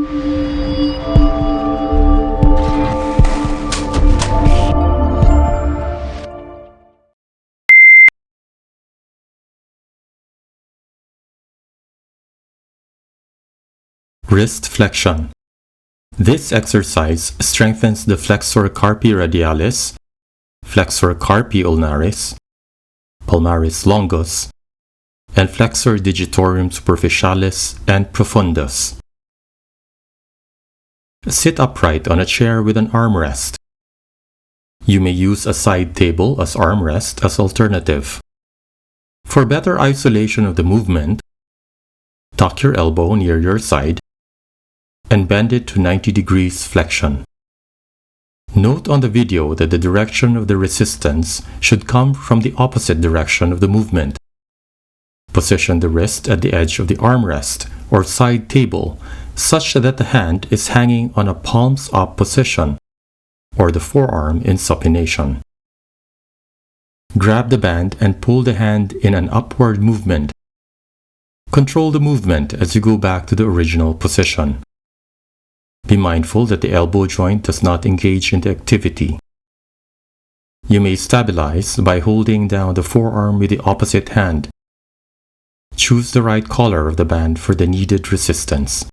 Wrist flexion. This exercise strengthens the flexor carpi radialis, flexor carpi ulnaris, palmaris longus, and flexor digitorum superficialis and profundus. Sit upright on a chair with an armrest. You may use a side table as armrest as alternative. For better isolation of the movement, tuck your elbow near your side and bend it to 90 degrees flexion. Note on the video that the direction of the resistance should come from the opposite direction of the movement. Position the wrist at the edge of the armrest or side table such that the hand is hanging on a palms up position or the forearm in supination. Grab the band and pull the hand in an upward movement. Control the movement as you go back to the original position. Be mindful that the elbow joint does not engage in the activity. You may stabilize by holding down the forearm with the opposite hand. Choose the right color of the band for the needed resistance.